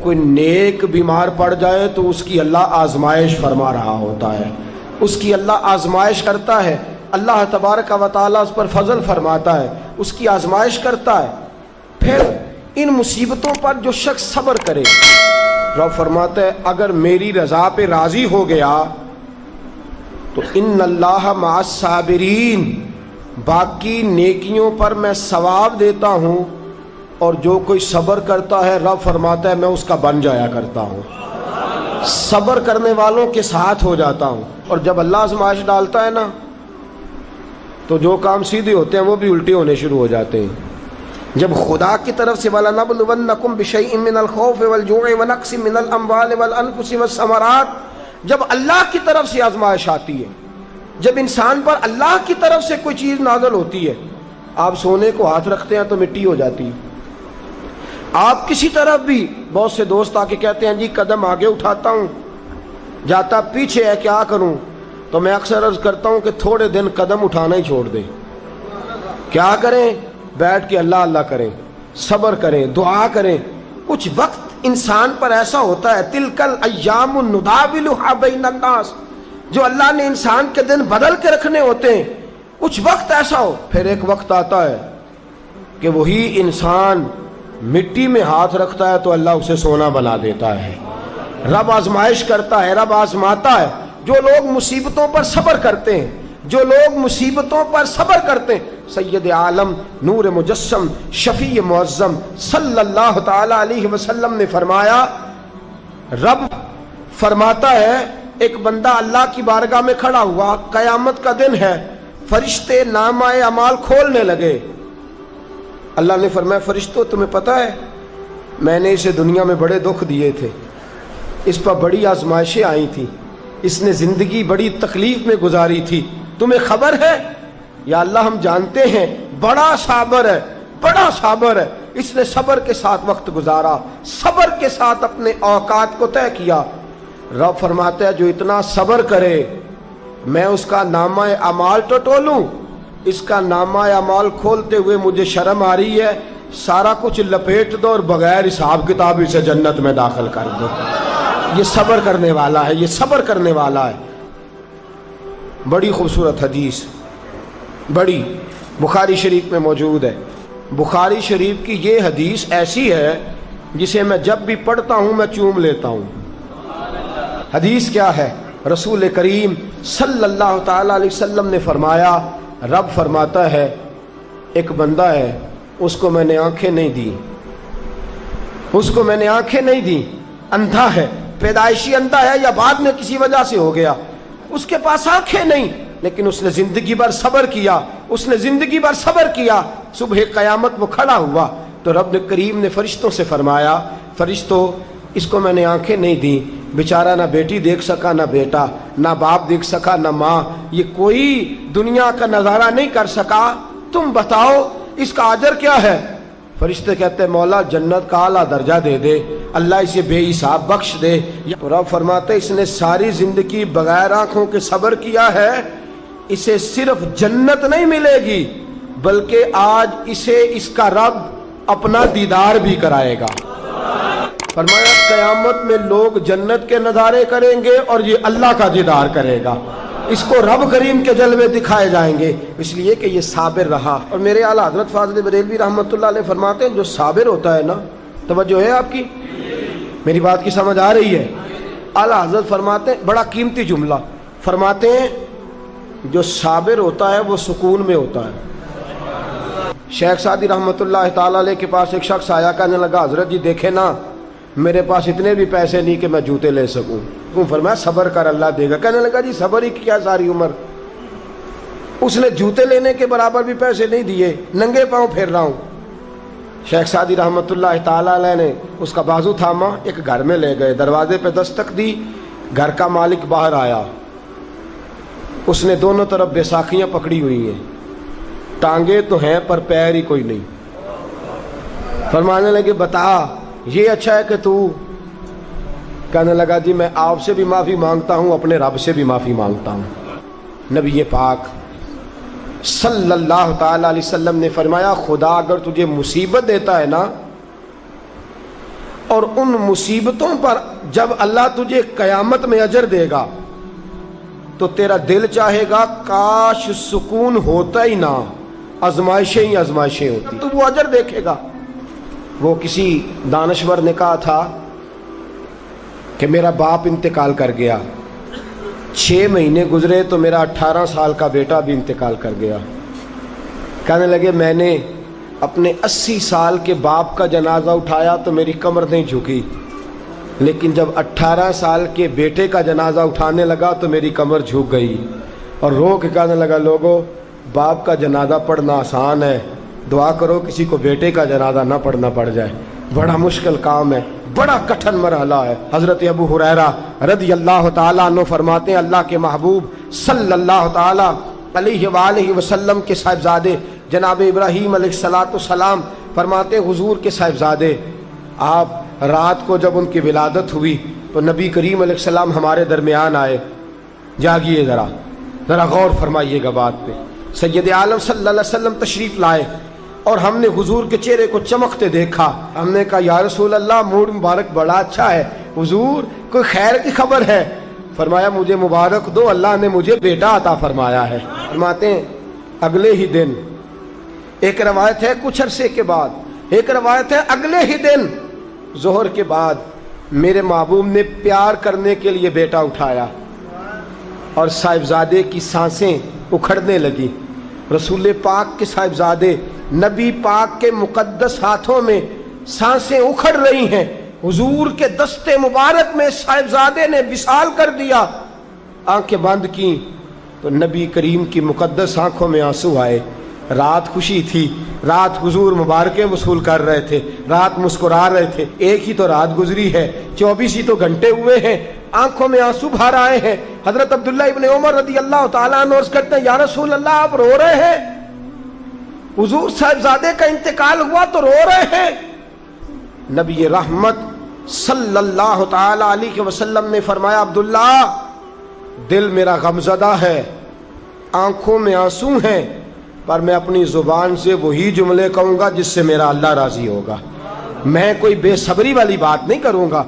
کوئی نیک بیمار پڑ جائے تو اس کی اللہ آزمائش فرما رہا ہوتا ہے، اس کی اللہ آزمائش کرتا ہے، اللہ تبارک و تعالیٰ اس پر فضل فرماتا ہے، اس کی آزمائش کرتا ہے۔ پھر ان مصیبتوں پر جو شخص صبر کرے، رب فرماتا ہے اگر میری رضا پہ راضی ہو گیا تو ان اللہ مع الصابرین، باقی نیکیوں پر میں ثواب دیتا ہوں، اور جو کوئی صبر کرتا ہے رب فرماتا ہے میں اس کا بن جایا کرتا ہوں، صبر کرنے والوں کے ساتھ ہو جاتا ہوں۔ اور جب اللہ آزمائش ڈالتا ہے نا تو جو کام سیدھے ہوتے ہیں وہ بھی الٹے ہونے شروع ہو جاتے ہیں۔ جب خدا کی طرف سے وَلَنَبْلُوَنَّكُمْ بِشَيْءٍ مِّنَ الْخَوْفِ وَالْجُوعِ وَنَقْصٍ مِّنَ الْأَمْوَالِ وَالْأَنفُسِ وَالثَّمَرَاتِ، جب اللہ کی طرف سے آزمائش آتی ہے، جب انسان پر اللہ کی طرف سے کوئی چیز نازل ہوتی ہے، آپ سونے کو ہاتھ رکھتے ہیں تو مٹی ہو جاتی ہے، آپ کسی طرف بھی، بہت سے دوست آ کے کہتے ہیں جی قدم آگے اٹھاتا ہوں جاتا پیچھے ہے، کیا کروں؟ تو میں اکثر عرض کرتا ہوں کہ تھوڑے دن قدم اٹھانا ہی چھوڑ دیں، کیا کریں؟ بیٹھ کے اللہ اللہ کریں، صبر کریں، دعا کریں۔ کچھ وقت انسان پر ایسا ہوتا ہے، تلک الایام نداولها بین الناس، جو اللہ نے انسان کے دن بدل کے رکھنے ہوتے ہیں، کچھ وقت ایسا ہو، پھر ایک وقت آتا ہے کہ وہی انسان مٹی میں ہاتھ رکھتا ہے تو اللہ اسے سونا بنا دیتا ہے۔ رب آزمائش کرتا ہے، رب آزماتا ہے۔ جو لوگ مصیبتوں پر صبر کرتے ہیں، جو لوگ مصیبتوں پر صبر کرتے ہیں، سید عالم نور مجسم شفیع معظم صلی اللہ تعالی علیہ وسلم نے فرمایا، رب فرماتا ہے ایک بندہ اللہ کی بارگاہ میں کھڑا ہوا، قیامت کا دن ہے، فرشتے نامہ اعمال کھولنے لگے۔ اللہ نے فرمایا فرشتوں تمہیں پتہ ہے میں نے اسے دنیا میں بڑے دکھ دیے تھے، اس پر بڑی آزمائشیں آئی تھیں، اس نے زندگی بڑی تکلیف میں گزاری تھی، تمہیں خبر ہے؟ یا اللہ ہم جانتے ہیں، بڑا صابر ہے، بڑا صابر ہے، اس نے صبر کے ساتھ وقت گزارا، صبر کے ساتھ اپنے اوقات کو طے کیا۔ رب فرماتا ہے جو اتنا صبر کرے میں اس کا نامہ اعمال ٹٹولوں، اس کا نامہ اعمال کھولتے ہوئے مجھے شرم آ رہی ہے، سارا کچھ لپیٹ دو اور بغیر حساب کتاب اسے جنت میں داخل کر دو۔ یہ صبر کرنے والا ہے، یہ صبر کرنے والا ہے۔ بڑی خوبصورت حدیث، بڑی، بخاری شریف میں موجود ہے۔ بخاری شریف کی یہ حدیث ایسی ہے جسے میں جب بھی پڑھتا ہوں میں چوم لیتا ہوں۔ حدیث کیا ہے؟ رسول کریم صلی اللہ تعالی علیہ وسلم نے فرمایا، رب فرماتا ہے ایک بندہ ہے اس کو میں نے آنکھیں نہیں دی، اس کو میں نے آنکھیں نہیں دی، اندھا ہے، پیدائشی اندھا ہے یا بعد میں کسی وجہ سے ہو گیا، اس کے پاس آنکھیں نہیں، لیکن اس نے زندگی بھر صبر کیا، اس نے زندگی بھر صبر کیا۔ صبح قیامت وہ کھڑا ہوا تو رب کریم نے فرشتوں سے فرمایا، فرشتوں اس کو میں نے آنکھیں نہیں دی، بیچارہ نہ بیٹی دیکھ سکا نہ بیٹا، نہ باپ دیکھ سکا نہ ماں، یہ کوئی دنیا کا نظارہ نہیں کر سکا، تم بتاؤ اس کا اجر کیا ہے؟ فرشتے کہتے ہیں مولا جنت کا اعلیٰ درجہ دے دے، اللہ اسے بے حساب بخش دے۔ رب فرماتے اس نے ساری زندگی بغیر آنکھوں کے صبر کیا ہے، اسے صرف جنت نہیں ملے گی بلکہ آج اسے اس کا رب اپنا دیدار بھی کرائے گا۔ فرمایا قیامت میں لوگ جنت کے نظارے کریں گے اور یہ اللہ کا دیدار کرے گا، اس کو رب کریم کے جلوے دکھائے جائیں گے، اس لیے کہ یہ صابر رہا۔ اور میرے اعلیٰ حضرت فاضل بریلوی رحمۃ اللہ علیہ فرماتے ہیں جو صابر ہوتا ہے نا، توجہ ہے آپ کی، میری بات کی سمجھ آ رہی ہے؟ اعلیٰ حضرت فرماتے ہیں بڑا قیمتی جملہ، فرماتے ہیں جو صابر ہوتا ہے وہ سکون میں ہوتا ہے۔ شیخ سعدی رحمۃ اللہ تعالی علیہ کے پاس ایک شخص آیا، کہنے لگا حضرت جی دیکھیں نا میرے پاس اتنے بھی پیسے نہیں کہ میں جوتے لے سکوں، فرمایا صبر کر اللہ دے گا۔ کہنے لگا جی صبر ہی کیا ساری عمر، اس نے جوتے لینے کے برابر بھی پیسے نہیں دیے، ننگے پاؤں پھر رہا ہوں۔ شیخ سعدی رحمۃ اللہ تعالی علیہ نے اس کا بازو تھاما، ایک گھر میں لے گئے، دروازے پہ دستک دی، گھر کا مالک باہر آیا، اس نے دونوں طرف بیساکھیاں پکڑی ہوئی ہیں، ٹانگیں تو ہیں پر پیر ہی کوئی نہیں۔ فرمانے لگے بتا یہ اچھا ہے کہ تو؟ کہنے لگا جی میں آپ سے بھی معافی مانگتا ہوں، اپنے رب سے بھی معافی مانگتا ہوں۔ نبی پاک صلی اللہ تعالی علیہ وسلم نے فرمایا خدا اگر تجھے مصیبت دیتا ہے نا، اور ان مصیبتوں پر جب اللہ تجھے قیامت میں اجر دے گا تو تیرا دل چاہے گا کاش سکون ہوتا ہی نہ، آزمائشیں ہی آزمائشیں ہوتی، تو وہ اجر دیکھے گا۔ وہ کسی دانشور نے کہا تھا کہ میرا باپ انتقال کر گیا، 6 مہینے گزرے تو میرا 18 سال کا بیٹا بھی انتقال کر گیا۔ کہنے لگے میں نے اپنے 80 سال کے باپ کا جنازہ اٹھایا تو میری کمر نہیں جھکی، لیکن جب 18 سال کے بیٹے کا جنازہ اٹھانے لگا تو میری کمر جھک گئی، اور رو کے کہنے لگا لوگوں باپ کا جنازہ پڑھنا آسان ہے، دعا کرو کسی کو بیٹے کا جنازہ نہ پڑھنا پڑ جائے، بڑا مشکل کام ہے، بڑا کٹھن مرحلہ ہے۔ حضرت ابو ہریرہ رضی اللہ تعالیٰ عنہ فرماتے ہیں اللہ کے محبوب صلی اللہ تعالیٰ علیہ وآلہ وسلم کے صاحبزادے جناب ابراہیم علیہ السلام فرماتے ہیں حضور کے صاحبزادے آپ رات کو جب ان کی ولادت ہوئی تو نبی کریم علیہ السلام ہمارے درمیان آئے۔ جاگیے ذرا غور فرمائیے گا بات پہ۔ سید عالم صلی اللہ علیہ وسلم تشریف لائے اور ہم نے حضور کے چہرے کو چمکتے دیکھا۔ ہم نے کہا یا رسول اللہ موڈ مبارک بڑا اچھا ہے، حضور کوئی خیر کی خبر ہے؟ فرمایا مجھے مبارک دو، اللہ نے مجھے بیٹا عطا فرمایا ہے۔ فرماتے ہیں اگلے ہی دن، ایک روایت ہے کچھ عرصے کے بعد، ایک روایت ہے اگلے ہی دن ظہر کے بعد میرے محبوب نے پیار کرنے کے لیے بیٹا اٹھایا اور صاحبزادے کی سانسیں اکھڑنے لگی۔ رسول پاک کے صاحبزادے نبی پاک کے مقدس ہاتھوں میں سانسیں اکھڑ رہی ہیں، حضور کے دستے مبارک میں صاحبزادے نے وصال کر دیا۔ آنکھیں بند کی تو نبی کریم کی مقدس آنکھوں میں آنسو آئے۔ رات خوشی تھی، رات حضور مبارکیں وصول کر رہے تھے، رات مسکرا رہے تھے، ایک ہی تو رات گزری ہے، 24 ہی تو گھنٹے ہوئے ہیں، آنکھوں میں آنسو بھر آئے ہیں۔ حضرت عبداللہ ابن عمر رضی اللہ تعالیٰ عنہ عرض کرتے ہیں یا رسول اللہ آپ رو رہے ہیں؟ حضور صاحبزادے کا انتقال ہوا تو رو رہے ہیں؟ نبی رحمت صلی اللہ تعالیٰ علیہ وسلم نے فرمایا عبداللہ دل میرا غمزدہ ہے، آنکھوں میں آنسو ہیں، پر میں اپنی زبان سے وہی جملے کہوں گا جس سے میرا اللہ راضی ہوگا، میں کوئی بے صبری والی بات نہیں کروں گا۔